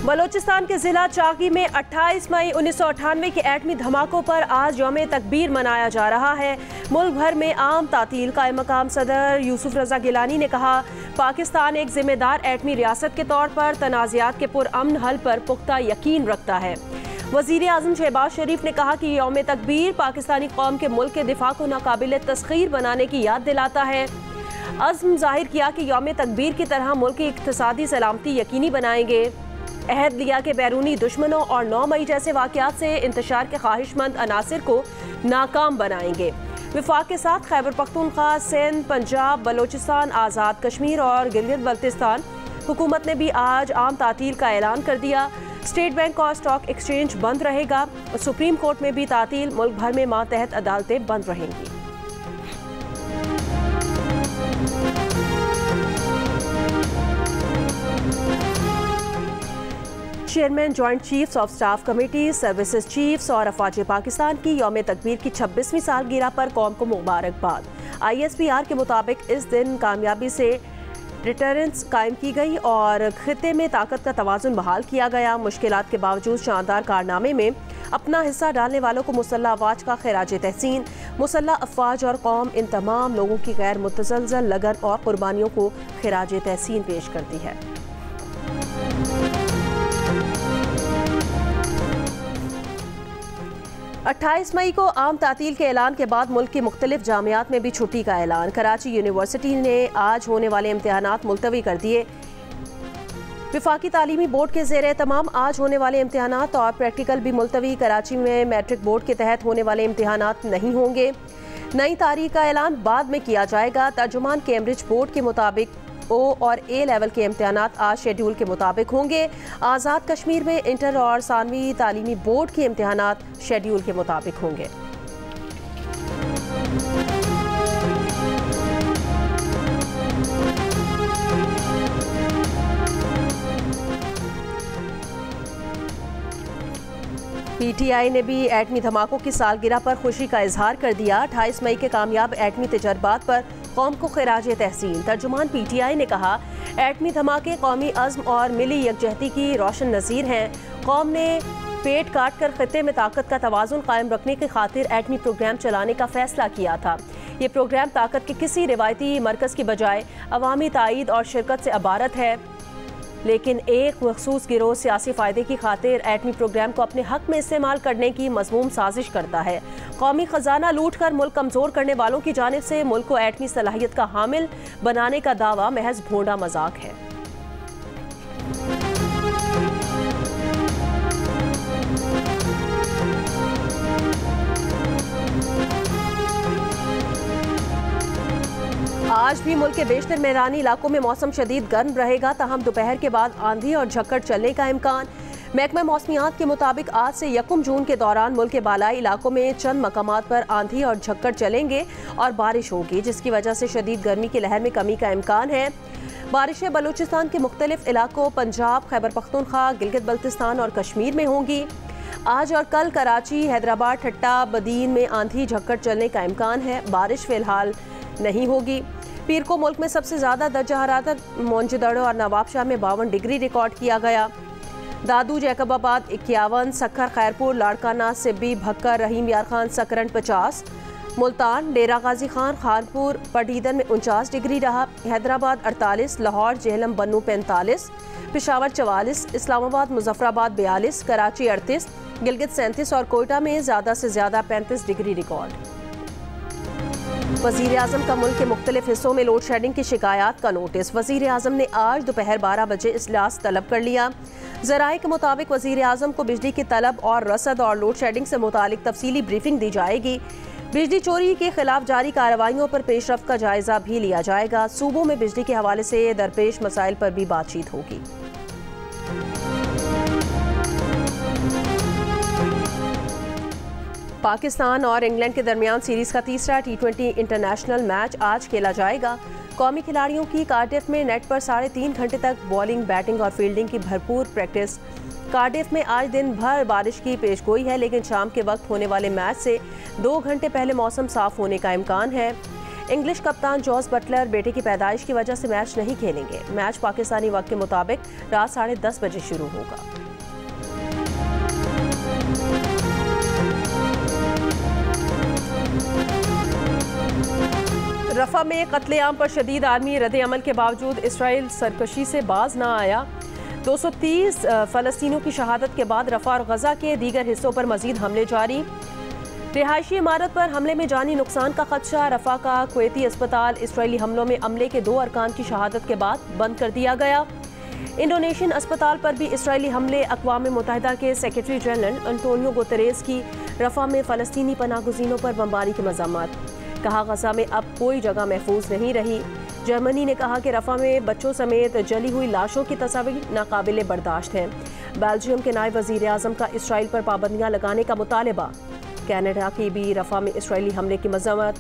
बलोचिस्तान के जिला चाकी में 28 मई 1998 के एटमी धमाकों पर आज यौम तकबीर मनाया जा रहा है। मुल्क भर में आम तातील। कायम मकाम सदर यूसुफ रजा गिलानी ने कहा, पाकिस्तान एक जिम्मेदार एटमी रियासत के तौर पर तनाज़ात के पुरअमन हल पर पुख्ता यकीन रखता है। वज़ीर आज़म शहबाज शरीफ ने कहा कि यौम तकबीर पाकिस्तानी कौम के मुल्क के दिफा को नाकाबिल तस्खीर बनाने की याद दिलाता है। अज़्म जाहिर किया कि यौम तकबीर की तरह मुल्क की इक़्तिसादी सलामती यकीनी बनाएंगे। अहद लिया के बैरूनी दुश्मनों और 9 मई जैसे वाक़यात से इंतशार के ख्वाहिशमंद अनासिर को नाकाम बनाएंगे। विफाक के साथ खैबर पख्तूनख्वा, सिंध, पंजाब, बलोचिस्तान, आज़ाद कश्मीर और गिलगित बल्तिस्तान हुकूमत ने भी आज आम तातील का ऐलान कर दिया। स्टेट बैंक और स्टॉक एक्सचेंज बंद रहेगा। सुप्रीम कोर्ट में भी तातील। मुल्क भर में मातहत अदालतें बंद रहेंगी। Chairman joint chiefs of staff committee, services chiefs और अफवाज पाकिस्तान की यौम तकबीर की 26वीं सालगिरह पर कौम को मुबारकबाद। ISPR के मुताबिक इस दिन कामयाबी से रिटर्नेंस कायम की गई और खिते में ताकत का तवाज़ुन बहाल किया गया। मुश्किलात के बावजूद शानदार कारनामे में अपना हिस्सा डालने वालों को मुसल्लह अफवाज का खिराज तहसीन। मुसल्लह अफवाज और कौम इन तमाम लोगों की गैर मुतज़लज़ल लगन और कुर्बानियों को खिराज तहसीन पेश करती है। 28 मई को आम तातील के ऐलान के बाद मुल्क की मुख्तलिफ जामियात में भी छुट्टी का ऐलान। कराची यूनिवर्सिटी ने आज होने वाले इम्तिहानात मुलतवी कर दिए। विफाकी तालीमी बोर्ड के ज़ेर तमाम आज होने वाले इम्तिहानात और प्रैक्टिकल भी मुलतवी। कराची में मैट्रिक बोर्ड के तहत होने वाले इम्तिहानात नहीं होंगे। नई तारीख का ऐलान बाद में किया जाएगा। तर्जुमान कैम्ब्रिज बोर्ड के मुताबिक O और A लेवल के इम्तिहानात आज शेड्यूल के मुताबिक होंगे। आज़ाद कश्मीर में इंटर और सानवी तालीमी बोर्ड के इम्तिहानात शेड्यूल के मुताबिक होंगे। PTI ने भी एटमी धमाकों की सालगिरह पर खुशी का इजहार कर दिया। 28 मई के कामयाब एटमी तजर्बात पर कौम को खिराज तहसीन। तर्जुमान PTI ने कहा, एटमी धमाके कौमी अज़्म और मिली यकजहती की रोशन नज़ीर हैं। कौम ने पेट काट कर खिते में ताकत का तवाज़ुन कायम रखने की खातिर एटमी प्रोग्राम चलाने का फैसला किया था। ये प्रोग्राम ताकत के किसी रिवायती मरकज़ की बजाय अवामी ताईद और शिरकत से इबारत है, लेकिन एक मखसूस गिरोह सियासी फ़ायदे की खातिर एटमी प्रोग्राम को अपने हक में इस्तेमाल करने की मज़मूम साजिश करता है। कौमी ख़जाना लूट कर मुल्क कमज़ोर करने वालों की जानिब से मुल्क को एटमी सलाहियत का हामिल बनाने का दावा महज भोंडा मजाक है। आज भी मुल्क के बेशतर मैदानी इलाकों में मौसम शदीद गर्म रहेगा, तहम दोपहर के बाद आंधी और झक्कड़ चलने का इम्कान। महकमा मौसमियात के मुताबिक आज से 1 जून के दौरान मुल्क के बालाई इलाकों में चंद मकामात पर आंधी और झक्कड़ चलेंगे और बारिश होगी, जिसकी वजह से शदीद गर्मी की लहर में कमी का इम्कान है। बारिशें बलूचिस्तान के मुख्तलिफ इलाकों पंजाब, खैबर पख्तूनख्वा, गिलगित बल्तिस्तान और कश्मीर में होंगी। आज और कल कराची, हैदराबाद, ठट्टा, बदीन में आंधी झक्कड़ चलने का इम्कान है। बारिश फिलहाल नहीं होगी। पीर को मुल्क में सबसे ज़्यादा दर्जा हरारत मोनजोदड़ो और नवाबशाह में 52 डिग्री रिकॉर्ड किया गया। दादू, जैकबाबाद 51, सखर, खैरपुर, लाड़काना, सिब्बी, भक्कर, रहीम यार खान, सकरन 50, मुल्तान, डेरा गाजी खान, खानपुर, पटीदन में 49 डिग्री रहा। हैदराबाद 48, लाहौर, जेहलम, बन्नू 45, पेशावर 44, इस्लामाबाद, मुजफ्फराबाद 42, कराची 38, गिलगित 37 और कोयटा में ज़्यादा से ज़्यादा 35 डिग्री रिकॉर्ड। वज़ीर आज़म का मुल्क के मुख्तलिफ हिस्सों में लोड शेडिंग की शिकायत का नोटिस। वज़ीर आज़म ने आज दोपहर 12 बजे इजलास तलब कर लिया। ज़राए के मुताबिक वज़ीर आज़म को बिजली की तलब और रसद और लोड शेडिंग से मुतालिक तफसीली ब्रीफिंग दी जाएगी। बिजली चोरी के खिलाफ जारी कार्रवाइयों पर पेशरफ्त का जायजा भी लिया जाएगा। सूबों में बिजली के हवाले से दरपेश मसाइल पर भी बातचीत होगी। पाकिस्तान और इंग्लैंड के दरमियान सीरीज़ का तीसरा T20 इंटरनेशनल मैच आज खेला जाएगा। कौमी खिलाड़ियों की कार्डिफ में नेट पर 3.5 घंटे तक बॉलिंग, बैटिंग और फील्डिंग की भरपूर प्रैक्टिस। कार्डिफ में आज दिन भर बारिश की पेशगोई है, लेकिन शाम के वक्त होने वाले मैच से 2 घंटे पहले मौसम साफ होने का इम्कान है। इंग्लिश कप्तान जॉस बटलर बेटे की पैदाइश की वजह से मैच नहीं खेलेंगे। मैच पाकिस्तानी वक्त के मुताबिक रात 10:30 बजे शुरू होगा। रफा में कत्लेआम पर शदीद आर्मी रद्द-ए-अमल के बावजूद इसराइल सरकशी से बाज ना आया। 230 फ़लस्तीनियों की शहादत के बाद रफा और गजा के दीगर हिस्सों पर मजीद हमले जारी। रिहायशी इमारत पर हमले में जानी नुकसान का खदशा। रफा का कुवैती अस्पताल इसराइली हमलों में अमले के 2 अरकान की शहादत के बाद बंद कर दिया गया। इंडोनेशियन अस्पताल पर भी इसराइली हमले। अक़वाम मुत्तहिदा के सेक्रेटरी जनरल अंटोनियो गुतेरेस की रफा में फ़लस्तीनी पनाहगज़ीनों पर बमबारी की मज़म्मत। कहा गजा में अब कोई जगह महफूज नहीं रही। जर्मनी ने कहा कि रफा में बच्चों समेत जली हुई लाशों की तस्वीर नाकाबिले बर्दाश्त हैं। बेल्जियम के नायब वज़ीर आज़म का इसराइल पर पाबंदियाँ लगाने का मुतालबा। कनाडा की भी रफा में इसराइली हमले की मज़म्मत।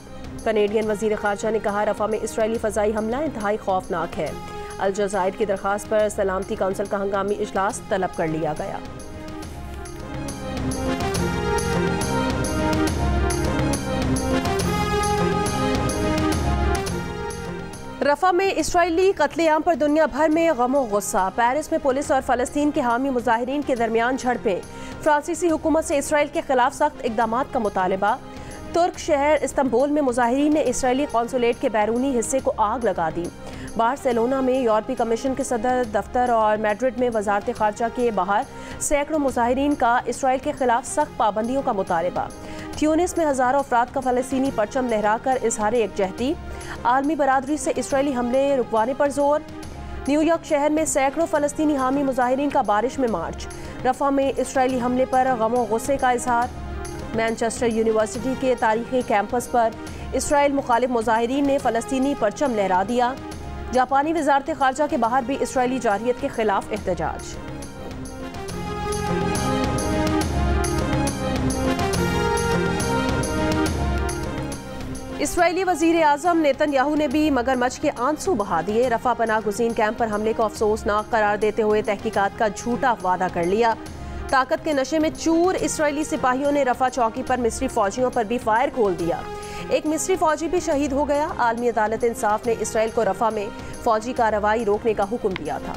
कनेडियन वज़ीर ख़ारजा ने कहा रफा में इसराइली फ़ज़ाई हमला इंतहाई खौफनाक है। अल जज़ाइर की दरख्वास्त पर सलामती काउंसिल का हंगामी इजलास तलब कर लिया गया। रफा में इसराइली कत्लेआम पर दुनिया भर में गम और गुस्सा। पेरिस में पुलिस और फ़लस्तीन के हामी मुजाहिरीन के दरमियान झड़पें। फ्रांसीसी हुकूमत से इसराइल के खिलाफ सख्त इक़दामात का मुतालबा। तुर्क शहर इस्तंबुल में मुजाहिरीन ने इसराइली कौंसुलेट के बैरूनी हिस्से को आग लगा दी। बार्सिलोना में यूरोपीय कमीशन के सदर दफ्तर और मैड्रिड में वजारत ख़ारजा के बाहर सैकड़ों मुजाहिरीन का इसराइल के खिलाफ सख्त पाबंदियों का मुतालबा। ट्यूनिस में हज़ारों अफराद का फ़लस्तीनी परचम लहराकर इजहार यकजहती। आलमी बरादरी से इसराइली हमले रुकवाने पर जोर। न्यूयॉर्क शहर में सैकड़ों फ़लस्तीनी हामी मुजाहिरीन का बारिश में मार्च। रफा में इसराइली हमले पर गम और गुस्से का इजहार। मैनचेस्टर यूनिवर्सिटी के तारीखी कैंपस पर इसराइल मुखालिफ मुजाहिरीन ने फ़लस्तीनी परचम लहरा दिया। जापानी वजारत ख़ारजा के बाहर भी इसराइली जारहियत के खिलाफ एहतजाज। इसराइली वज़ीर आज़म नेतन्याहू ने भी मगरमच्छ के आंसू बहा दिए। रफा पनाहगज़ीन कैंप पर हमले को अफसोसनाक करार देते हुए तहकीकात का झूठा वादा कर लिया। ताकत के नशे में चूर इसराइली सिपाहियों ने रफा चौकी पर मिस्री फौजियों पर भी फायर खोल दिया। एक मिस्री फौजी भी शहीद हो गया। आलमी अदालत इंसाफ ने इसराइल को रफा में फौजी कार्रवाई रोकने का हुक्म दिया था।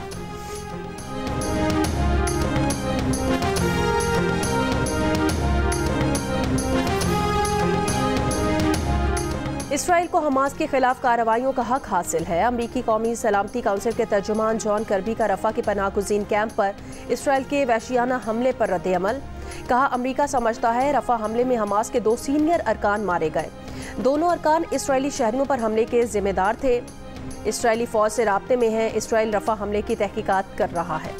इसराइल को हमास के खिलाफ कार्रवाइयों का हक हासिल है। अमरीकी कौमी सलामती काउंसिल के तर्जुमान जॉन कर्बी का रफा के पनाहगज़ीन कैंप पर इसराइल के वहशियाना हमले पर रद्द-ए-अमल। कहा अमरीका समझता है रफा हमले में हमास के 2 सीनियर अरकान मारे गए। दोनों अरकान इसराइली शहरियों पर हमले के जिम्मेदार थे। इसराइली फौज से राब्ते में है। इसराइल रफा हमले की तहकीकात कर रहा है।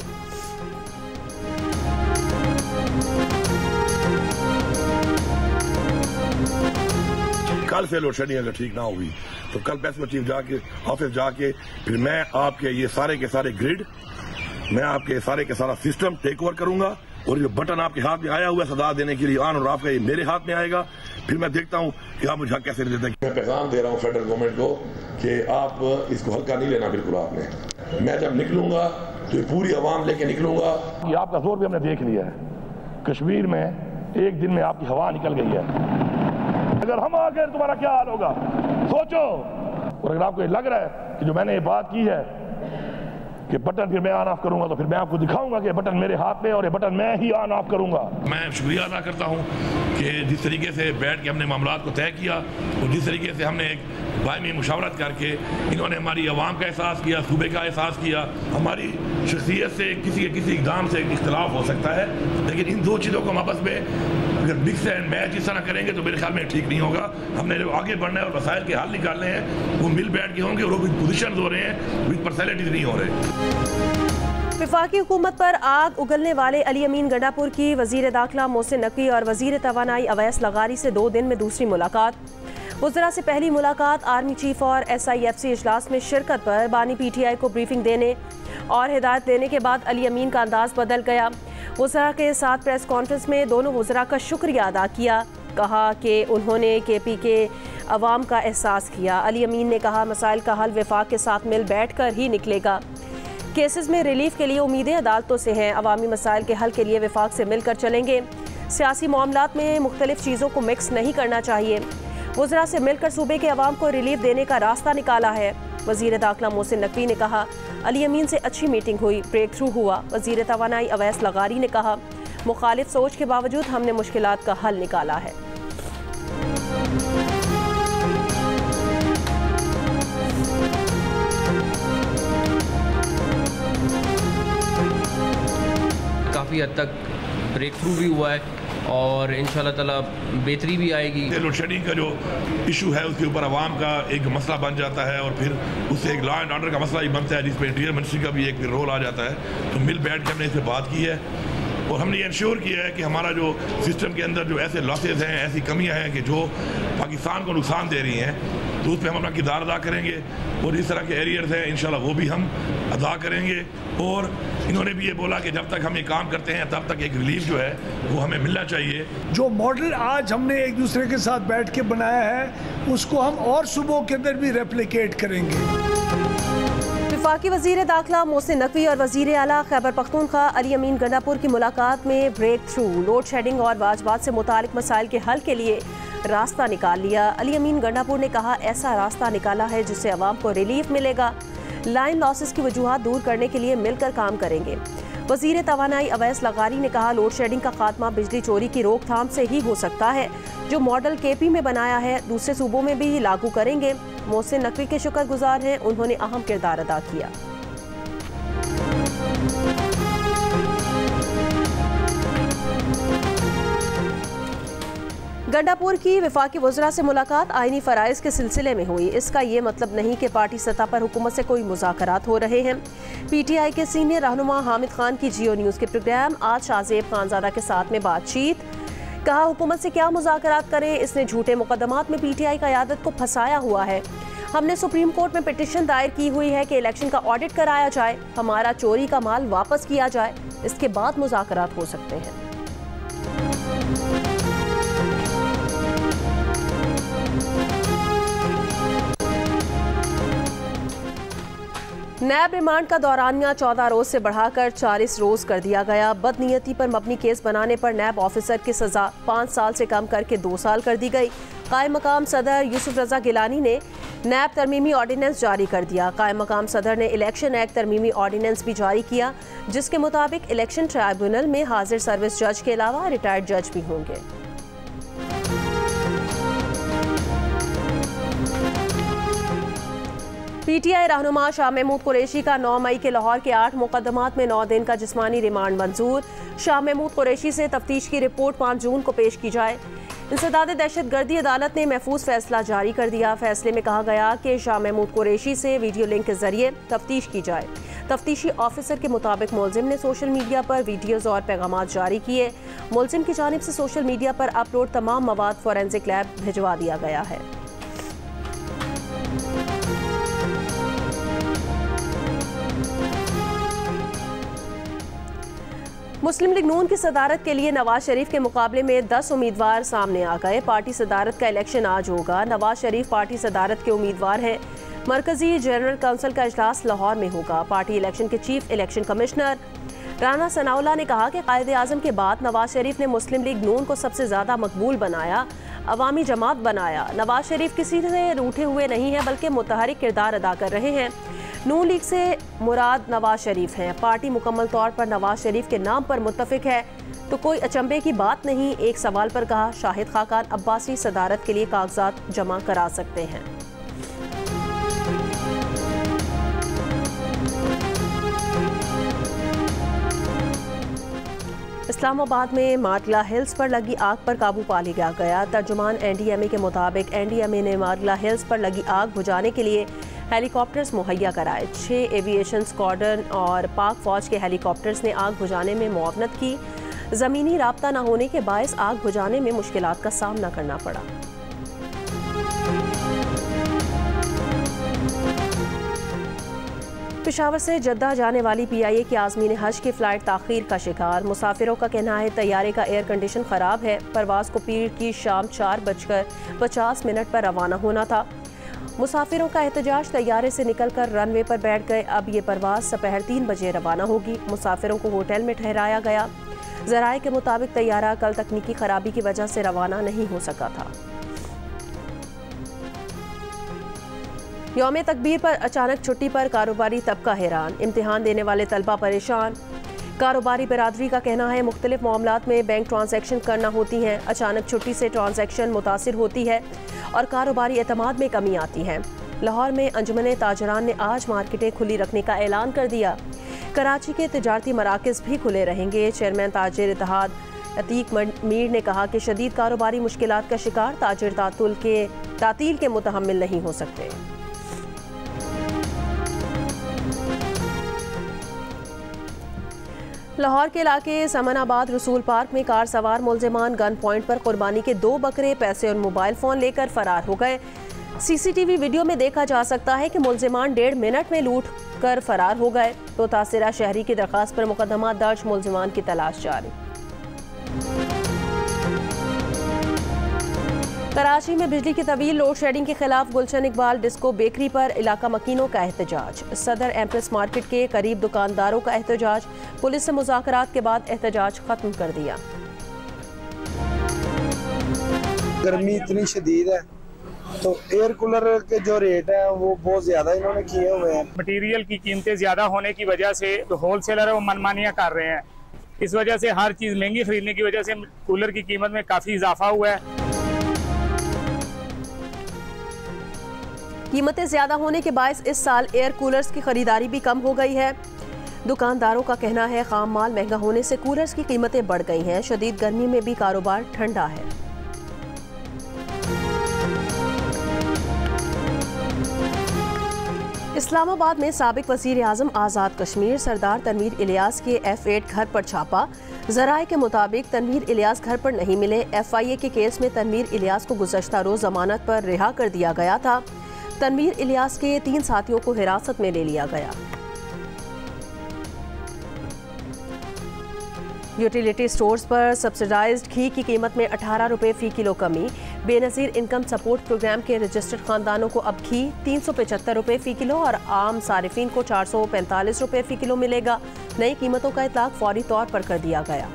कल से लोड शेडिंग अगर ठीक ना हुई तो कल प्रेस चीफ जाके ऑफिस जाके फिर मैं आपके ये सारे के सारे ग्रिड, मैं आपके सारे के सारा सिस्टम टेक ओवर करूंगा और जो बटन आपके हाथ में आया हुआ है सदा देने के लिए ऑन और ऑफ का ये मेरे हाथ में आएगा। फिर मैं देखता हूं कि आप मुझे कैसे देते हैं। मैं पैगाम दे रहा हूं फेडरल गवर्नमेंट को कि आप इसको हल्का नहीं लेना बिल्कुल आपने। मैं जब निकलूंगा तो ये पूरी आवाम लेके निकलूंगा। ये आपका जोर भी हमने देख लिया है। कश्मीर में एक दिन में आपकी हवा निकल गई है। अगर हम आ गए तुम्हारा क्या हाल होगा सोचो। और अगर आपको ये लग रहा है कि जो मैंने ये बात की है कि बटन फिर मैं ऑन ऑफ करूंगा तो फिर मैं आपको दिखाऊंगा कि बटन मेरे हाथ में और ये बटन मैं ही ऑन ऑफ करूंगा। मैं शुक्रिया अदा करता हूं कि जिस तरीके से बैठ के हमने मामलात को तय किया और जिस तरीके से हमने एक बायमी मुशावरत करके इन्होंने हमारी आवाम का एहसास किया, सूबे का एहसास किया। हमारी शख्सियत से किसी के किसी इक़दाम से इख्तलाफ हो सकता है, लेकिन इन 2 चीज़ों को हम आपस में अगर मिक्स एंड मैच इस तरह करेंगे तो मेरे ख्याल में ठीक नहीं होगा। हमने जो आगे बढ़ना है और मसाइल के हल निकालने हैं वो मिल बैठ के होंगे और वो विद पोजिशन हो रहे हैं, विद पर्सनैलिटीज नहीं हो रहे। वफाकी हुकूमत पर आग उगलने वाले अली अमीन गंडापुर की वज़ीर दाखिला मोहसिन नकवी और वज़ीर तवानाई अवैस लगारी से 2 दिन में दूसरी मुलाकात। वज़रा से पहली मुलाकात आर्मी चीफ और SIFC इजलास में शिरकत पर बानी PTI को ब्रीफिंग देने और हिदायत देने के बाद अली अमीन का अंदाज बदल गया। वज़रा के साथ प्रेस कॉन्फ्रेंस में दोनों वज़रा का शुक्रिया अदा किया। कहा कि उन्होंने KP के अवाम का एहसास किया। अली अमीन ने कहा मसाइल का हल वफाक के साथ मिल बैठ कर ही निकलेगा। केसेस में रिलीफ के लिए उम्मीदें अदालतों से हैं। अवामी मसाइल के हल के लिए वफाक से मिलकर चलेंगे। सियासी मामलात में मुख्तलिफ चीज़ों को मिक्स नहीं करना चाहिए। वज़रा से मिलकर सूबे के अवाम को रिलीफ देने का रास्ता निकाला है। वज़ीर दाखिला मोहसिन नकवी ने कहा, अली अमीन से अच्छी मीटिंग हुई, ब्रेक थ्रू हुआ। वज़ीर तवानाई अवैस लगारी ने कहा, मुखालिफ सोच के बावजूद हमने मुश्किलात का हल निकाला है। काफ़ी हद तक ब्रेक थ्रू भी हुआ है और इंशाल्लाह ताला बेहतरी भी आएगी। लोड शेडिंग का जो इशू है उसके ऊपर आवाम का एक मसला बन जाता है और फिर उससे एक लॉ एंड ऑर्डर का मसला भी बनता है, जिसमें इंटीरियर मिनिस्ट्री का भी एक रोल आ जाता है। तो मिल बैठ के हमने इस पर बात की है और हमने ये इंश्योर किया है कि हमारा जो सिस्टम के अंदर जो ऐसे लॉसेज हैं, ऐसी कमियां हैं कि जो पाकिस्तान को नुकसान दे रही हैं, तो उस पर हम अपना किरदार अदा करेंगे और इस तरह के एरियर्स हैं इंशाल्लाह वो भी हम अदा करेंगे। और इन्होंने भी ये बोला कि जब तक हम ये काम करते हैं तब तक एक रिलीफ जो है वो हमें मिलना चाहिए। जो मॉडल आज हमने एक दूसरे के साथ बैठ के बनाया है उसको हम और सूबों के अंदर भी रेप्लिकेट करेंगे। वफाकी वज़ीर दाखिला मोहसिन नकवी और वज़ीर आला खैबर पख्तूनख्वा अली अमीन गंडापुर की मुलाकात में ब्रेक थ्रू, लोड शेडिंग और वाजबात से मुतालिक मसाइल के हल के लिए रास्ता निकाल लिया। अली अमीन गंडापुर ने कहा, ऐसा रास्ता निकाला है जिससे अवाम को रिलीफ मिलेगा। लाइन लॉसेस की वजूहात दूर करने के लिए मिलकर काम करेंगे। वज़ीर तवानाई अवैस लगारी ने कहा, लोड शेडिंग का खात्मा बिजली चोरी की रोकथाम से ही हो सकता है। जो मॉडल केपी में बनाया है दूसरे सूबों में भी लागू करेंगे। मोहसिन नकवी के शुक्रगुजार हैं, उन्होंने अहम किरदार अदा किया। गंडापुर की वफाकी वज़रा से मुलाकात आईनी फ़राइज़ के सिलसिले में हुई। इसका ये मतलब नहीं कि पार्टी सतह पर हुकूमत से कोई मुज़ाकरात हो रहे हैं। PTI के सीनियर रहनुमा हामिद खान की जियो न्यूज़ के प्रोग्राम आज शाहज़ेब खानज़ादा के साथ में बातचीत। कहा, हुकूमत से क्या मुज़ाकरात करें, इसने झूठे मुकदमात में PTI क़यादत को फंसाया हुआ है। हमने सुप्रीम कोर्ट में पिटीशन दायर की हुई है कि इलेक्शन का ऑडिट कराया जाए, हमारा चोरी का माल वापस किया जाए, इसके बाद मुज़ाकरात हो सकते हैं। नैब रिमांड का दौरानिया 14 रोज से बढ़ाकर 40 रोज कर दिया गया। बदनीयती पर मबनी केस बनाने पर नैब ऑफिसर की सजा 5 साल से कम करके 2 साल कर दी गई। कायम मकाम सदर यूसुफ रजा गिलानी ने नैब तरमीमी ऑर्डिनेंस जारी कर दिया। कायम मकाम सदर ने इलेक्शन एक्ट तरमीमी ऑर्डिनेंस भी जारी किया, जिसके मुताबिक इलेक्शन ट्राइब्यूनल में हाजिर सर्विस जज के अलावा रिटायर्ड जज भी होंगे। PTI रहनुमा शाह महमूद कुरैशी का 9 मई के लाहौर के 8 मुकदमात में 9 दिन का जिस्मानी रिमांड मंजूर। शाह महमूद कुरैशी से तफ्तीश की रिपोर्ट 5 जून को पेश की जाए। इंसदाद दहशतगर्दी अदालत ने महफूज फैसला जारी कर दिया। फैसले में कहा गया कि शाह महमूद कुरैशी से वीडियो लिंक के जरिए तफ्तीश की जाए। तफ्तीशी ऑफिसर के मुताबिक मुलजिम ने सोशल मीडिया पर वीडियोज और पैगामात जारी किए। मुलजिम की जानिब से सोशल मीडिया पर अपलोड तमाम मवाद फोरेंसिक लैब भिजवा दिया गया है। मुस्लिम लीग नून की सदारत के लिए नवाज शरीफ के मुकाबले में 10 उम्मीदवार सामने आ गए। पार्टी सदारत का इलेक्शन आज होगा। नवाज शरीफ पार्टी सदारत के उम्मीदवार हैं। मरकजी जनरल काउंसिल का इजलास लाहौर में होगा। पार्टी इलेक्शन के chief election commissioner Rana Sanaullah ने कहा कि कायदे आज़म के बाद नवाज शरीफ ने मुस्लिम लीग नून को सबसे ज़्यादा मकबूल बनाया, अवामी जमात बनाया। नवाज शरीफ किसी से रूठे हुए नहीं हैं, बल्कि मुतहरिक किरदार अदा कर रहे हैं। नून लीग से मुराद नवाज शरीफ हैं। पार्टी मुकम्मल तौर पर नवाज शरीफ के नाम पर मुत्तफिक है, तो कोई अचंभे की बात नहीं। एक सवाल पर कहा, शाहिद खाकान अब्बासी सदारत के लिए कागजात जमा करा सकते हैं। इस्लामाबाद में मार्गला हिल्स पर लगी आग पर काबू पा लिया गया। तर्जुमान NDMA के मुताबिक NDMA ने मार्गला हिल्स पर लगी आग बुझाने के लिए हेलीकॉप्टर्स मुहैया कराए। 6 एविएशन स्क्वाड्रन और पाक फौज के हेलीकॉप्टर्स ने आग बुझाने में मुआवनत की। ज़मीनी राब्ता न होने के बायस आग बुझाने में मुश्किलात का सामना करना पड़ा। पेशावर से जद्दा जाने वाली PIA की आज़मीन हज की फ़्लाइट ताख़ीर का शिकार। मुसाफिरों का कहना है तैयारे का एयर कंडीशन ख़राब है। परवाज़ को पीर की शाम 4:50 पर रवाना होना था। मुसाफिरों का एहतजाज तैयारे से निकलकर रनवे पर बैठ गए। अब ये परवाज़ दोपहर 3 बजे रवाना होगी। मुसाफिरों को होटल में ठहराया गया। ज़राए के मुताबिक तैयारा कल तकनीकी ख़राबी की वजह से रवाना नहीं हो सका था। यौम तकबीर पर अचानक छुट्टी पर कारोबारी तबका हैरान, इम्तिहान देने वाले तलबा परेशान। कारोबारी बिरादरी का कहना है मुख्तलिफ मामलात में बैंक ट्रांजैक्शन करना होती हैं, अचानक छुट्टी से ट्रांजैक्शन मुतासिर होती है और कारोबारी एतमाद में कमी आती है। लाहौर में अंजुमन ताजरान ने आज मार्केटें खुली रखने का ऐलान कर दिया। कराची के तिजारती मराकज़ भी खुले रहेंगे। चेयरमैन ताजिर इत्तेहाद अतीक मीर ने कहा कि शदीद कारोबारी मुश्किलात का शिकार ताजिर तातील के मुतहम्मिल नहीं हो सकते। लाहौर के इलाके समनाबाद रसूल पार्क में कार सवार मुलजिमान गन पॉइंट पर कुर्बानी के 2 बकरे, पैसे और मोबाइल फ़ोन लेकर फरार हो गए। सीसीटीवी वीडियो में देखा जा सकता है कि मुलजिमान 1.5 मिनट में लूट कर फरार हो गए। तो तासिरा शहरी की दरख्वास्त पर मुकदमा दर्ज, मुलजिमान की तलाश जारी। कराची में बिजली की तवील लोड शेडिंग के खिलाफ गुलशन इकबाल डिस्को बेकरी पर इलाका मकीनों का एहतजाज। सदर एम्प्रेस मार्केट के करीब दुकानदारों का एहतजाज, पुलिस से मुज़ाकरात के बाद एहतजाज खत्म कर दिया। गर्मी इतनी शदीद है तो एयर कूलर के जो रेट है वो बहुत ज्यादा इन्होंने किए हुए हैं। मटेरियल की कीमतें ज्यादा होने की वजह से जो होलसेलर है वो मनमानियां कर रहे हैं। इस वजह से हर चीज महंगी खरीदने की वजह से कूलर की कीमत में काफी इजाफा हुआ है। कीमतें ज्यादा होने के बायस इस साल एयर कूलर्स की खरीदारी भी कम हो गई है। दुकानदारों का कहना है खाम माल महंगा होने से कूलर्स की कीमतें बढ़ गई हैं। शदीद गर्मी में भी कारोबार ठंडा है। इस्लामाबाद में साबिक वज़ीर आज़म आज़ाद कश्मीर सरदार तनवीर इलियास के F8 घर पर छापा। ज़राए के मुताबिक तनवीर इलियास घर पर नहीं मिले। FIA के केस में तनवीर इलियास को गुज़श्ता रोज़ जमानत पर रिहा कर दिया गया था। तनवीर इलियास के 3 साथियों को हिरासत में ले लिया गया। यूटिलिटी स्टोर्स पर सब्सिडाइज्ड घी की कीमत में 18 रुपये फ़ी किलो कमी। बेनज़ीर इनकम सपोर्ट प्रोग्राम के रजिस्टर्ड खानदानों को अब घी 375 रुपये फ़ी किलो और आम सारिफिन को 445 रुपये फ़ी किलो मिलेगा। नई कीमतों का इतलाक फौरी तौर पर कर दिया गया।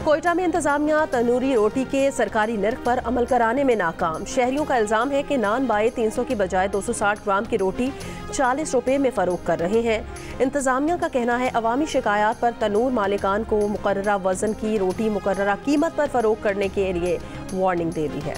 कोयटा में इंतजामिया तंदूरी रोटी के सरकारी नर्ख पर अमल कराने में नाकाम। शहरियों का इल्जाम है कि नान बाए 300 की बजाय 260 ग्राम की रोटी 40 रुपये में फरोख्त कर रहे हैं। इंतजामिया का कहना है अवामी शिकायत पर तनूर मालिकान को मुकर्ररा वजन की रोटी मुकर्ररा कीमत पर फरोख्त करने के लिए वार्निंग दे दी है।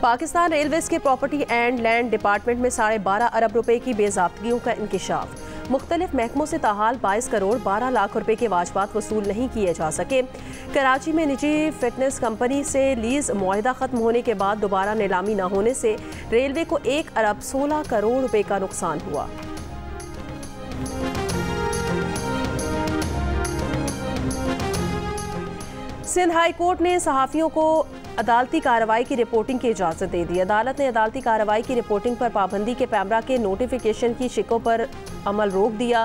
पाकिस्तान रेलवेज के प्रॉपर्टी एंड लैंड डिपार्टमेंट में 12.5 अरब रुपए की बेज़ाब्तगियों का इंकिशाफ। मुख्तलिफ महकमों से ताहाल 22 करोड़ 12 लाख रुपए के वाजबात वसूल नहीं किए जा सके। कराची में निजी फिटनेस कंपनी से लीज मुआहिदा खत्म होने के बाद दोबारा नीलामी न होने से रेलवे को 1 अरब 16 करोड़ रुपए का नुकसान हुआ। सिंध हाई कोर्ट ने सहाफ़ियों को अदालती कार्रवाई की रिपोर्टिंग की इजाज़त दे दी। अदालत ने अदालती कार्रवाई की रिपोर्टिंग पर पाबंदी के पैमरा के नोटिफिकेशन की शिकों पर अमल रोक दिया।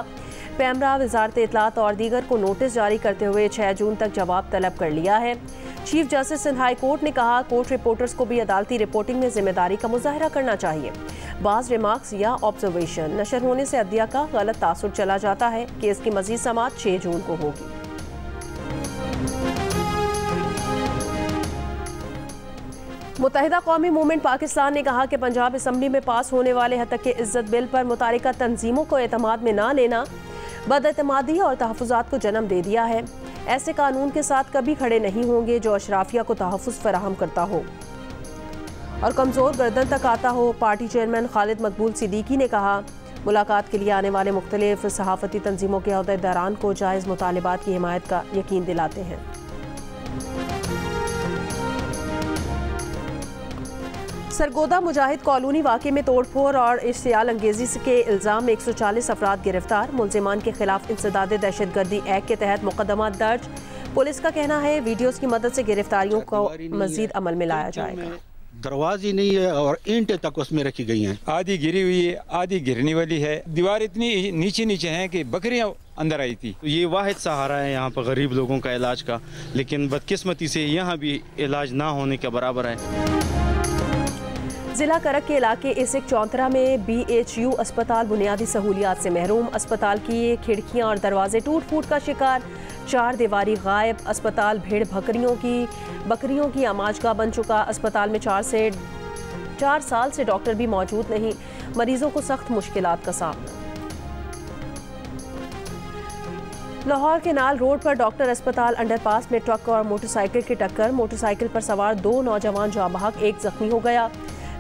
पैमरा वजारत इत्तलात और दीगर को नोटिस जारी करते हुए 6 जून तक जवाब तलब कर लिया है। Chief justice Sindh high court ने कहा कोर्ट रिपोर्टर्स को भी अदालती रिपोर्टिंग में जिम्मेदारी का मुजाहरा करना चाहिए। बाज़ रिमार्क्स या ऑब्जर्वेशन नशर होने से अदलिया का गलत तासुर चला जाता है। केस की मज़ीद समाअत 6 जून को होगी। मुत्तहिदा कौमी मूवमेंट पाकिस्तान ने कहा कि पंजाब असम्बली में पास होने वाले हतक के इज्जत बिल पर मुतारिका तंजीमों को एतमाद में ना लेना बदएतमादी और तहफ़्फ़ुज़ात को जन्म दे दिया है। ऐसे कानून के साथ कभी खड़े नहीं होंगे जो अशराफिया को तहफ़्फ़ुज़ फराहम करता हो और कमज़ोर गर्दन तक आता हो। पार्टी चेयरमैन खालिद मकबूल सिद्दीकी ने कहा मुलाकात के लिए आने वाले मुख्तलिफ सहाफ़ती तंजीमों के अहदेदारान को जायज़ मुतालिबात की हिमायत का यकीन दिलाते हैं। सरगोदा मुजाहिद कॉलोनी वाक़े में तोड़फोड़ और इश्तियाल अंगेजी के इल्ज़ाम में 140 अफराद गिरफ्तार। मुलजिमान के खिलाफ इंसदाद दहशतगर्दी एक्ट के तहत मुकदमा दर्ज। पुलिस का कहना है वीडियोज़ की मदद से गिरफ्तारियों को मज़ीद अमल में लाया जाएगा। दरवाजे नहीं है और ईंटें तक उसमें रखी गई हैं। आधी गिरी हुई है, आधी गिरने वाली है। दीवार इतनी नीचे नीचे हैं कि बकरियां अंदर आई थी। तो ये वाहिद सहारा है यहाँ पर गरीब लोगों का इलाज का, लेकिन बदकिस्मती से यहाँ भी इलाज ना होने के बराबर है। जिला करक के इलाके इसिक चौंतरा में BHU अस्पताल बुनियादी सहूलियात से महरूम। अस्पताल की खिड़कियां और दरवाजे टूट फूट का शिकार। चार दीवारी गायब, अस्पताल भेड़ बकरियों की आमाजगाह बन चुका। अस्पताल में 4 साल से डॉक्टर भी मौजूद नहीं, मरीजों को सख्त मुश्किलात का सामना। लाहौर के नाल रोड पर डॉक्टर अस्पताल अंडरपास में ट्रक और मोटरसाइकिल की टक्कर। मोटरसाइकिल पर सवार 2 नौजवान जाँ बहक, 1 जख्मी हो गया।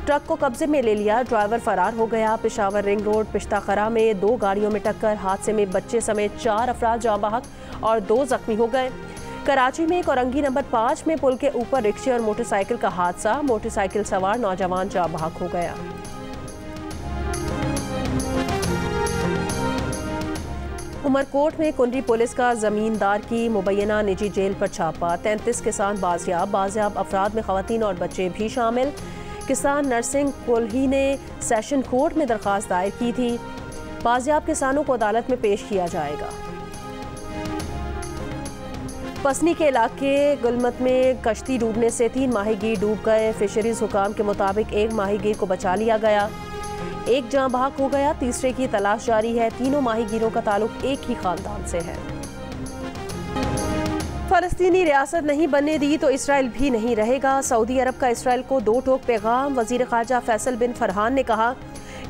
ट्रक को कब्जे में ले लिया, ड्राइवर फरार हो गया। पेशावर रिंग रोड पिश्ताखरा में 2 गाड़ियों में टक्कर, हादसे में बच्चे समेत 4 अफराद जाँ बहक और 2 जख्मी हो गए। कराची में कोरंगी नंबर 5 में पुल के ऊपर रिक्शे और मोटरसाइकिल का हादसा, मोटरसाइकिल सवार नौजवान जाँ बहक हो गया। उमरकोट में कुंडरी पुलिस का जमींदार की मुबैना निजी जेल पर छापा। 33 किसान बाजियाब अफराद में खवातीन और बच्चे भी शामिल। किसान नरसिंह कोल्ही ने सेशन कोर्ट में दरख्वास्त दायर की थी। बाजियाब किसानों को अदालत में पेश किया जाएगा। पसनी के इलाके गुलमत में कश्ती डूबने से 3 माहीगीर डूब गए। फिशरीज हुकाम के मुताबिक 1 माहीगीर को बचा लिया गया, 1 जाँ बहक हो गया, तीसरे की तलाश जारी है। तीनों माहीगीरों का ताल्लुक एक ही खानदान से है। फलस्तीनी रियासत नहीं बनने दी तो इसराइल भी नहीं रहेगा। सऊदी अरब का इसराइल को 2 टोक पैगाम। वजीर ख़ारजा फैसल बिन फरहान ने कहा,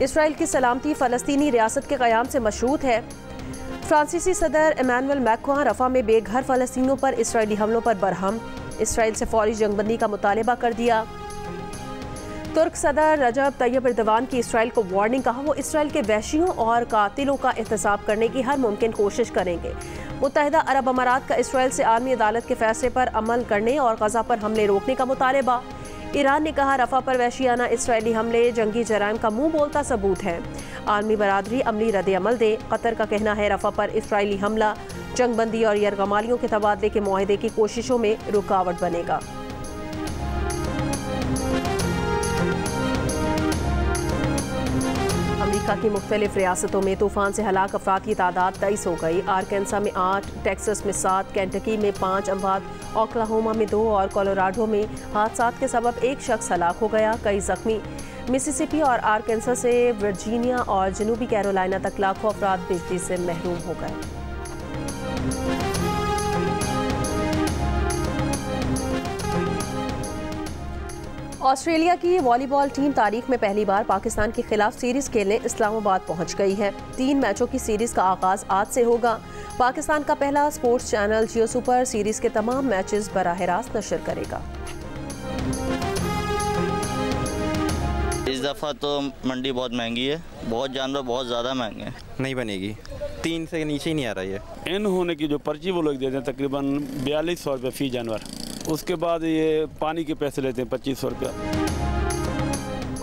इसराइल की सलामती फलस्तीनी रियासत के क़याम से मशरूत है। फ्रांसीसी सदर इमानुएल मैक्रों रफ़ा में बेघर फ़लस्तीनियों पर इसराइली हमलों पर बरहम। इसराइल से फौरी जंगबंदी का मुतालबा कर दिया। तुर्क सदर रजब तैयब एर्दोगान की इसराइल को वार्निंग, कहा वो इसराइल के वहशियों और कातिलों का एहतसाब करने की हर मुमकिन कोशिश करेंगे। मुत्तहिदा अरब अमारात का इसराइल से आलमी अदालत के फैसले पर अमल करने और गजा पर हमले रोकने का मुतालबा। ईरान ने कहा, रफ़ा पर वहशियाना इसराइली हमले जंगी जराइम का मुंह बोलता सबूत है। आलमी बरादरी अमली रद्द अमल दे। कतर का कहना है, रफ़ा पर इसराइली हमला जंगबंदी और यरगमालियों के तबादले के मुआहदे की कोशिशों में रुकावट बनेगा। अमेरिका की मुख्तलिफ रियासतों में तूफान से हलाक अफराद की तादाद 23 हो गई। आर्कांसा में 8, टेक्सास में 7, केंटकी में 5 अमवात, ओक्लाहोमा में 2 और कोलोराडो में हादसात के सबब 1 शख्स हलाक हो गया, कई जख्मी। मिसिसिपी और आर्कांसा से वर्जीनिया और जनूबी कैरोलिना तक लाखों अफराद बिजली से महरूम हो गए। ऑस्ट्रेलिया की वॉलीबॉल टीम तारीख में पहली बार पाकिस्तान के खिलाफ सीरीज खेलने इस्लामाबाद पहुंच गई है। 3 मैचों की सीरीज का आगाज आज से होगा। पाकिस्तान का पहला स्पोर्ट्स चैनल जियो सुपर सीरीज के तमाम मैचेस बराह रास्त नशर करेगा। इस दफ़ा तो मंडी बहुत महंगी है, बहुत जानवर बहुत ज़्यादा महंगे हैं, नहीं बनेगी। 3 से नीचे ही नहीं आ रहा है। इन होने की जो पर्ची वो लोग देते हैं तकरीबन 4200 रुपये फी जानवर। उसके बाद ये पानी के पैसे लेते हैं 2500 रुपया।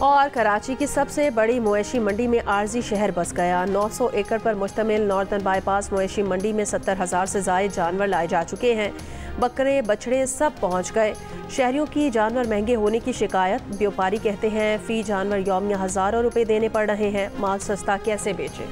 और कराची की सबसे बड़ी मवेशी मंडी में आर्जी शहर बस गया। 900 एकड़ पर मुश्तमिल नॉर्दर्न बाईपास मवेशी मंडी में 70,000 से ज़ायद जानवर लाए जा चुके हैं। बकरे बछड़े सब पहुंच गए। शहरियों की जानवर महंगे होने की शिकायत। व्यापारी कहते हैं फ़ी जानवर यौमिया हज़ारों रुपए देने पड़ रहे हैं, माल सस्ता कैसे बेचें।